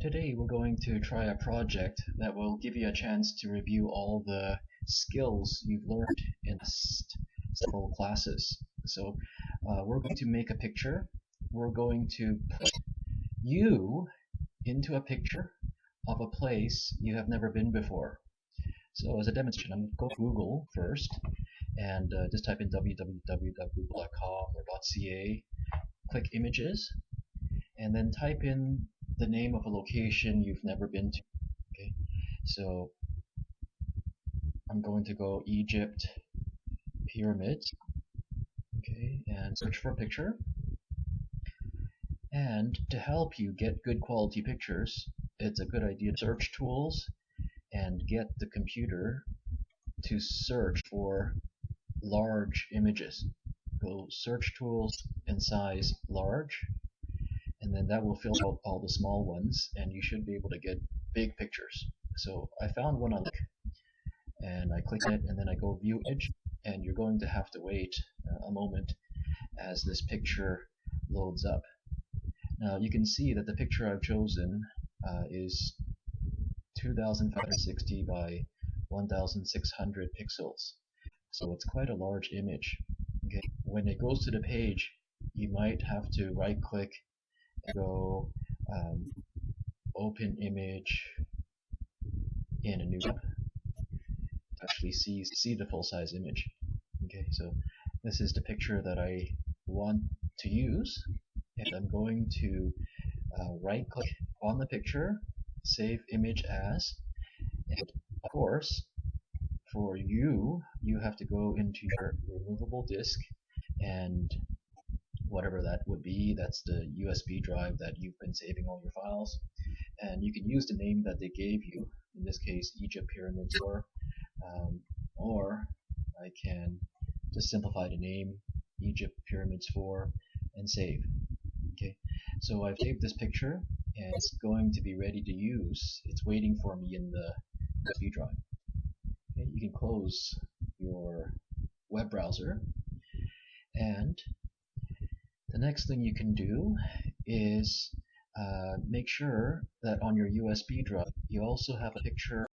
Today we're going to try a project that will give you a chance to review all the skills you've learned in several classes. So we're going to make a picture. We're going to put you into a picture of a place you have never been before. So as a demonstration, I'm going to go to Google first and just type in www.google.com or .ca, click images, and then type in the name of a location you've never been to. Okay, so I'm going to go Egypt pyramids. Okay, and search for a picture. And to help you get good quality pictures, it's a good idea to search tools and get the computer to search for large images. Go search tools and size large, and then that will filter out all the small ones, and you should be able to get big pictures. So I found one on and I click it, and then I go view image, and you're going to have to wait a moment as this picture loads up. Now you can see that the picture I've chosen is 2560 by 1600 pixels, so it's quite a large image. Okay. When it goes to the page, you might have to right click and go open image in a new tab to actually see the full size image. Okay, so this is the picture that I want to use, and I'm going to right click on the picture, save image as, and of course for you have to go into your removable disk, and whatever that would be, that's the USB drive that you've been saving all your files, and you can use the name that they gave you, in this case Egypt Pyramids, or I can just simplify the name Egypt Pyramids 4 and save. Okay, so I've saved this picture and it's going to be ready to use. It's waiting for me in the USB drive. Okay, you can close your web browser, and the next thing you can do is make sure that on your USB drive you also have a picture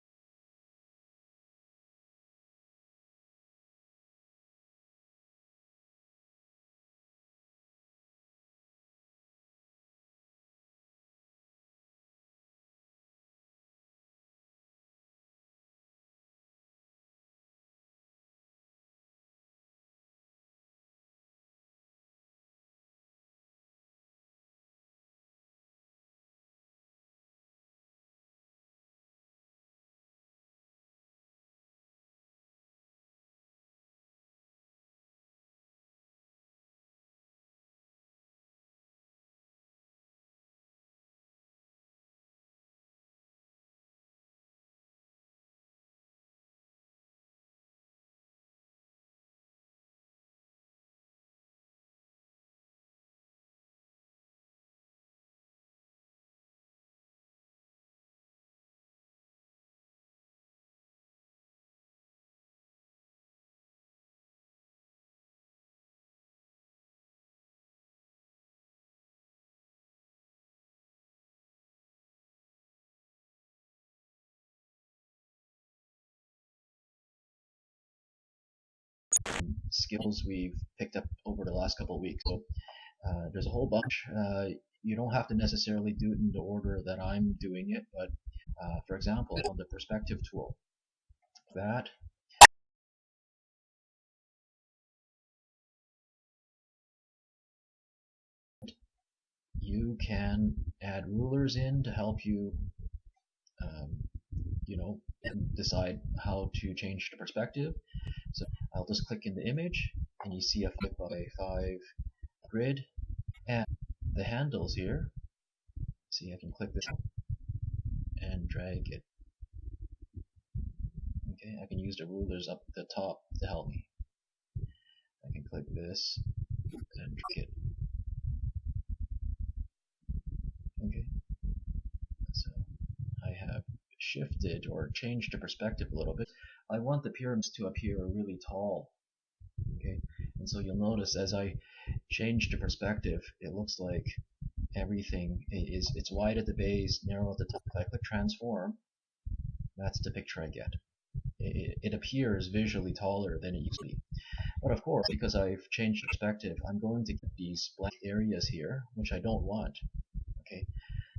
skills we've picked up over the last couple of weeks. So there's a whole bunch. You don't have to necessarily do it in the order that I'm doing it, but for example, on the perspective tool, that you can add rulers in to help you, decide how to change the perspective. So I'll just click in the image, and you see a 5x5 grid, and the handles here. See, I can click this and drag it. Okay, I can use the rulers up the top to help me. I can click this and drag it. Okay, so I have shifted or changed the perspective a little bit. I want the pyramids to appear really tall. Okay, and so you'll notice as I change the perspective, it looks like everything is, it's wide at the base, narrow at the top. If I click transform, that's the picture I get. It appears visually taller than it used to be. But of course, because I've changed perspective, I'm going to get these blank areas here, which I don't want. Okay,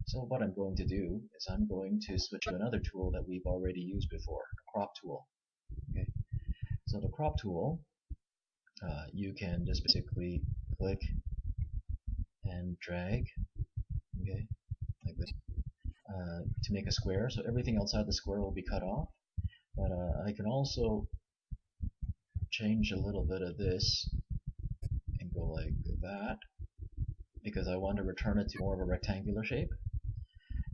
so what I'm going to do is I'm going to switch to another tool that we've already used before, the crop tool. Okay, so the crop tool, you can just basically click and drag, okay, like this, to make a square. So everything outside the square will be cut off. But I can also change a little bit of this and go like that, because I want to return it to more of a rectangular shape.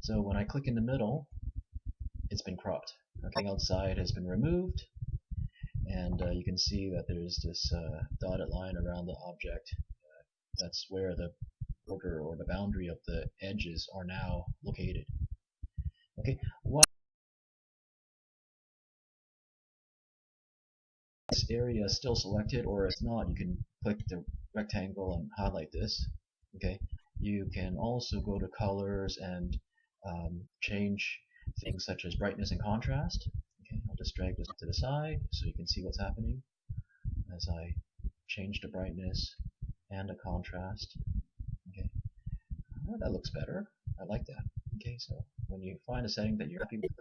So when I click in the middle, it's been cropped. Okay, outside has been removed, and you can see that there's this dotted line around the object. That's where the border or the boundary of the edges are now located. Okay, what this area is still selected, or if not, you can click the rectangle and highlight this. Okay, you can also go to colors and change things such as brightness and contrast. Okay, I'll just drag this to the side so you can see what's happening as I change the brightness and the contrast. Okay, that looks better. I like that. Okay, so when you find a setting that you're happy with,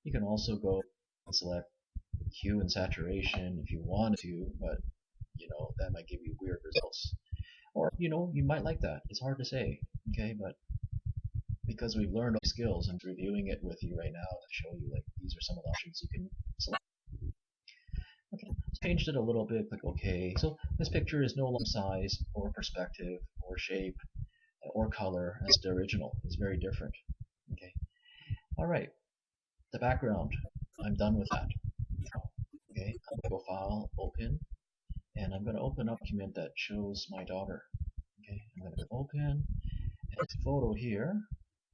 you can also go and select hue and saturation if you want to, but that might give you weird results. Or you might like that. It's hard to say. Okay, but because we've learned all the skills, I'm reviewing it with you right now to show you like these are some of the options you can select. Okay, changed it a little bit, click OK. So this picture is no longer size or perspective or shape or color as the original. It's very different. Okay. Alright. The background. I'm done with that. Okay, I'm gonna go file, open, and I'm gonna open up a document that shows my daughter. Okay, I'm gonna go open, and this photo here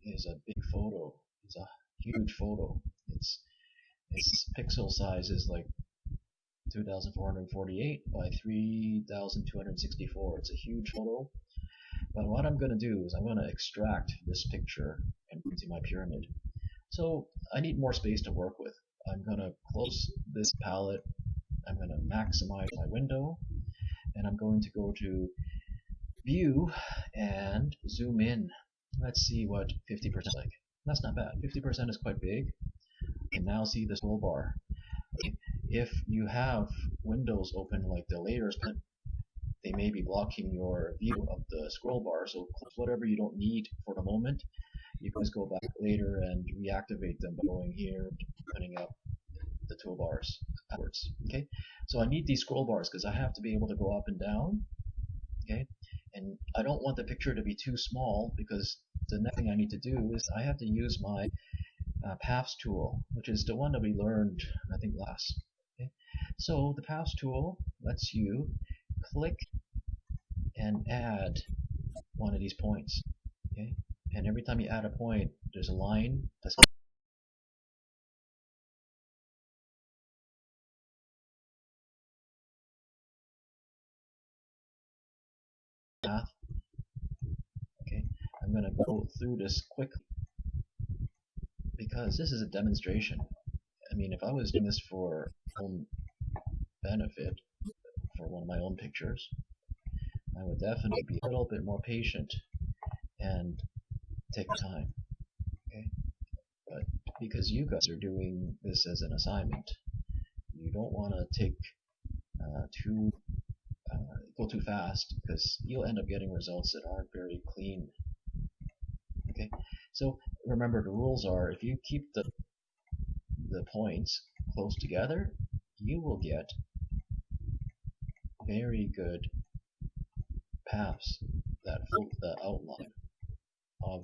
is a big photo. It's a huge photo. Its pixel size is like 2448 by 3264. It's a huge photo. But what I'm going to do is I'm going to extract this picture and put it into my pyramid. So I need more space to work with. I'm going to close this palette. I'm going to maximize my window, and I'm going to go to View and zoom in. Let's see what 50% is like. That's not bad. 50% is quite big. You can now see the scroll bar. If you have windows open like the layers, they may be blocking your view of the scroll bar, so close whatever you don't need for the moment. You can just go back later and reactivate them by going here, putting up the toolbars afterwards. Okay, so I need these scroll bars because I have to be able to go up and down. Okay, and I don't want the picture to be too small, because the next thing I need to do is I have to use my paths tool, which is the one that we learned, I think, last. Okay, so the paths tool lets you click and add one of these points. Okay, and every time you add a point, there's a line that's path. Okay, I'm going to go through this quickly because this is a demonstration. I mean, if I was doing this for own benefit, for one of my own pictures, I would definitely be a little bit more patient and take time. Okay, but because you guys are doing this as an assignment, you don't want to take go too fast, because you'll end up getting results that aren't very clean. Okay, so remember, the rules are, if you keep the points close together, you will get very good paths that fill the outline of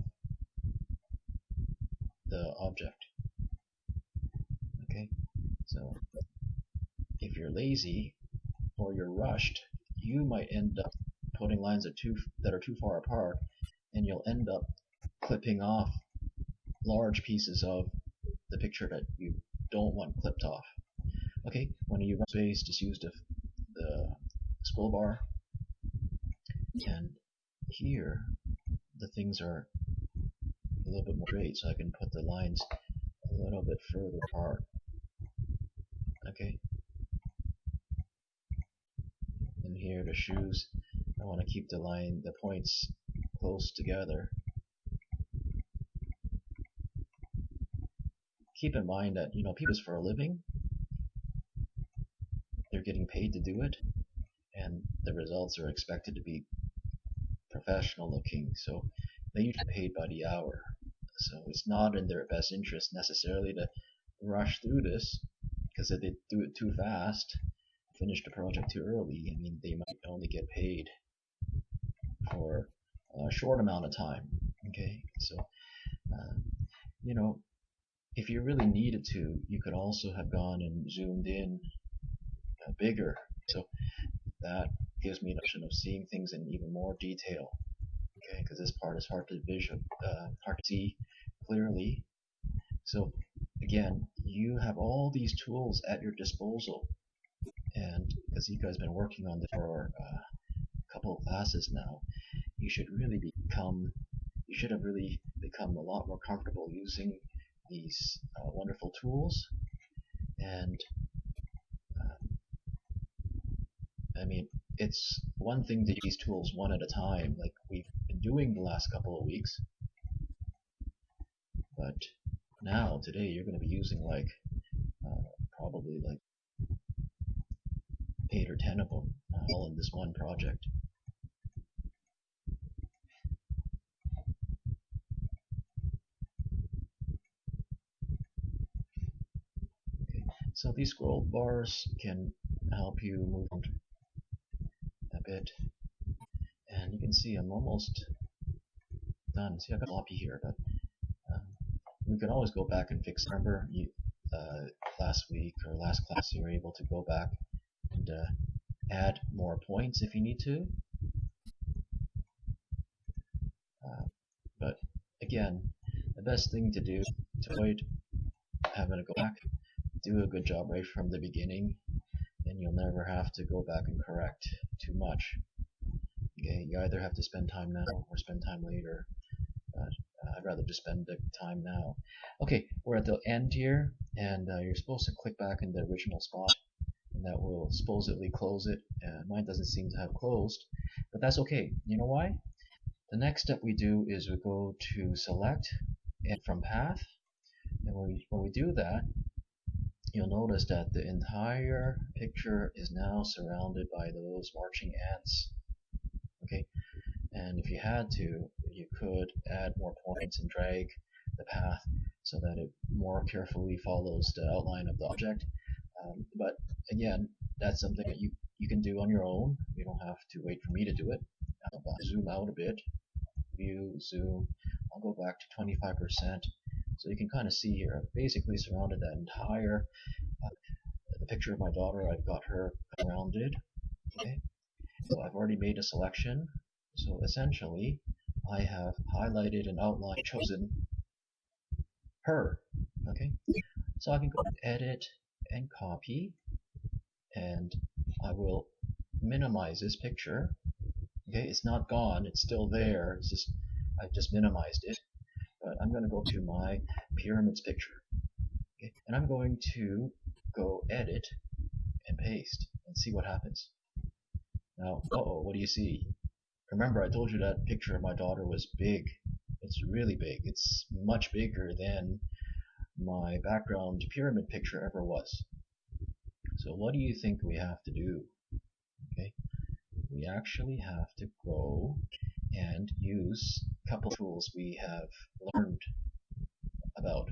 the object. Okay, so if you're lazy or you're rushed, you might end up putting lines that are too far apart, and you'll end up clipping off large pieces of the picture that you don't want clipped off. Okay, when you run space, just use the scroll bar, and here the things are a little bit more straight, so I can put the lines a little bit further apart. Okay. And here the shoes, I want to keep the points close together. Keep in mind that, people do this for a living. They're getting paid to do it, and the results are expected to be professional looking, so they usually get paid by the hour. So it's not in their best interest necessarily to rush through this, because if they do it too fast, finish the project too early, they might only get paid for a short amount of time. Okay, so if you really needed to, you could also have gone and zoomed in bigger. So that gives me an option of seeing things in even more detail. Okay, because this part is hard to see clearly. So again, you have all these tools at your disposal, and because you guys have been working on this for a couple of classes now, you should have really become a lot more comfortable using these wonderful tools. And it's one thing to use these tools one at a time, like we've been doing the last couple of weeks, but now today you're going to be using probably like 8 or 10 of them, all in this one project. Okay, so these scroll bars can help you move around a bit, and you can see I'm almost done. See, I've got floppy here, but we can always go back and fix. Remember, last week or last class, you were able to go back and add more points if you need to. But again, the best thing to do to avoid having to go back, do a good job right from the beginning, and you'll never have to go back and correct too much. Okay, you either have to spend time now or spend time later, but I'd rather just spend the time now. Okay, we're at the end here, and you're supposed to click back in the original spot, and that will supposedly close it. Mine doesn't seem to have closed, but that's okay. You know why? The next step we do is we go to select and from path, and when we do that, you'll notice that the entire picture is now surrounded by those marching ants. Okay, and if you had to, you could add more points and drag the path so that it more carefully follows the outline of the object. But again, that's something that you can do on your own. You don't have to wait for me to do it. I'll zoom out a bit. View, zoom. I'll go back to 25%. So you can kind of see here, I've basically surrounded that entire the picture of my daughter. I've got her surrounded. Okay, so I've already made a selection. So essentially, I have highlighted and outlined, chosen her. Okay, so I can go edit and copy, and I will minimize this picture. Okay, it's not gone, it's still there. It's just I've just minimized it. But I'm going to go to my pyramids picture. Okay, and I'm going to go edit and paste and see what happens. Now, what do you see? Remember, I told you that picture of my daughter was big. It's really big. It's much bigger than my background pyramid picture ever was. So what do you think we have to do? Okay, we actually have to go and use a couple tools we have learned about.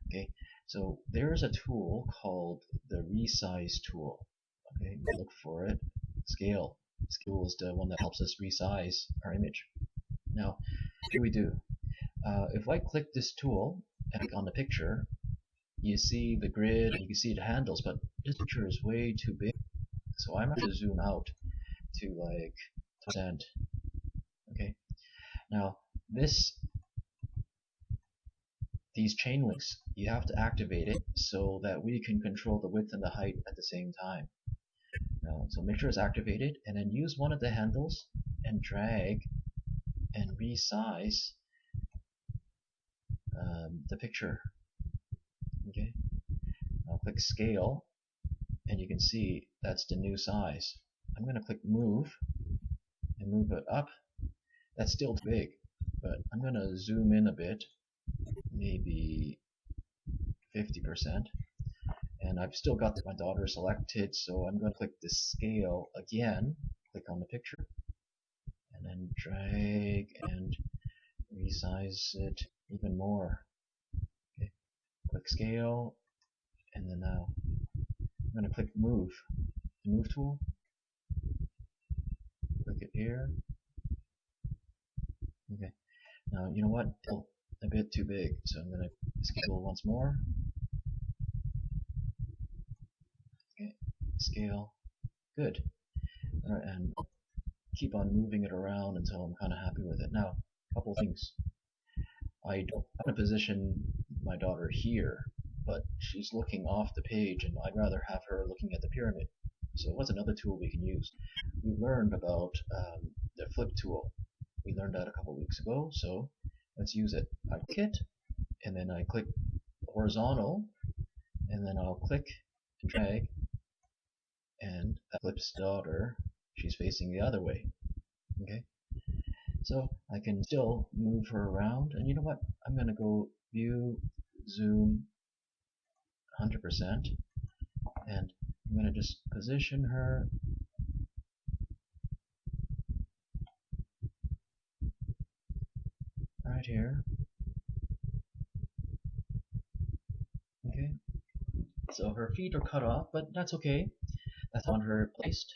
Okay, so there's a tool called the resize tool. Okay, look for it. Scale. Scale is the one that helps us resize our image. Now, here we do. If I click this tool and click on the picture, you see the grid, you can see the handles, but this picture is way too big. So I'm going to zoom out to like 10%. Okay. Now these chain links, you have to activate it so that we can control the width and the height at the same time. Now, so make sure it's activated, and then use one of the handles and drag and resize the picture. Okay, I'll click scale, and you can see that's the new size. I'm going to click move and move it up. That's still too big, but I'm going to zoom in a bit, maybe 50%. And I've still got my daughter selected, so I'm going to click the scale again, click on the picture, and then drag and resize it even more. Okay. Click scale, and then now I'm going to click move, the move tool, click it here. Okay, now you know what, a bit too big, so I'm going to scale once more. Okay, scale, good. All right, and keep on moving it around until I'm kind of happy with it. Now, a couple things. I don't want to position my daughter here, but she's looking off the page, and I'd rather have her looking at the pyramid. So what's another tool we can use? We learned about the flip tool. We learned that a couple weeks ago, so let's use it. I click it, and then I click horizontal, and then I'll click and drag, and that flips the daughter. She's facing the other way. Okay, so I can still move her around, and you know what? I'm going to go view, zoom, 100%, and I'm going to just position her right here. Okay, so her feet are cut off, but that's okay. That's on her placed.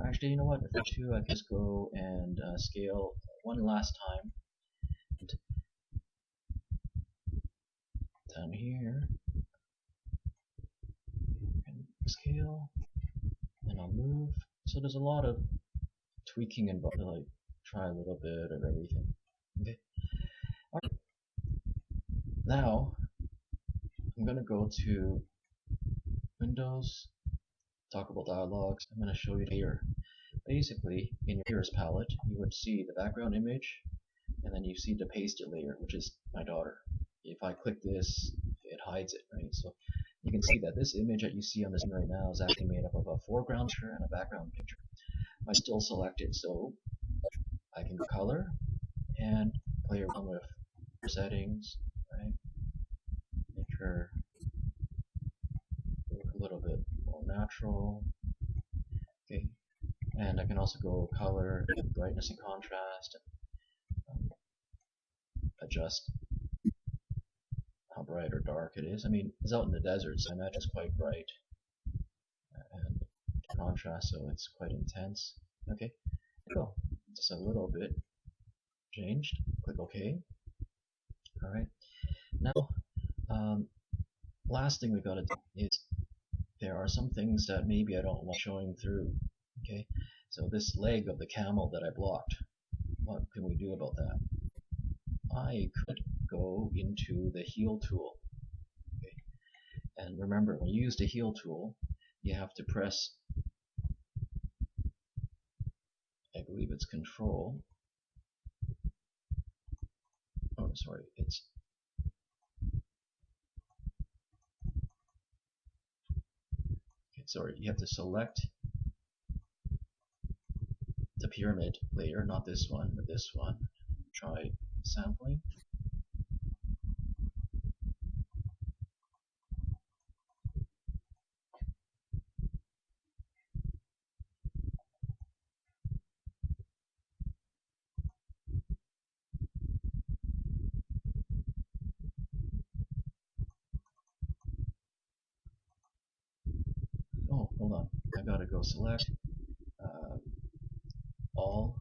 Actually, you know what? If I want to, I can just go and scale one last time. Down here, and scale, and I'll move. So there's a lot of tweaking involved, like try a little bit of everything. Okay. All right. Now I'm going to go to Windows, Talkable Dialogues. I'm going to show you here. Basically, in your layers palette, you would see the background image, and then you see the pasted layer, which is my daughter. If I click this, it hides it, right? So you can see that this image that you see on the screen right now is actually made up of a foreground picture and a background picture. I still select it, so I can go color and play around with settings, right? Make her look a little bit more natural. Okay, and I can also go color and brightness and contrast, and adjust how bright or dark it is. I mean, it's out in the desert, so I imagine it's quite bright, and contrast, so it's quite intense. Okay, go. Just a little bit changed. Click OK. All right. Now, last thing we got to do is there are some things that maybe I don't want showing through. Okay, so this leg of the camel that I blocked, what can we do about that? I could go into the heal tool. Okay, and remember, when you use the heal tool, you have to press, I believe it's Control. Oh, sorry, it's sorry, you have to select the pyramid layer, not this one, but this one. Try sampling. Oh, hold on. I gotta go select all,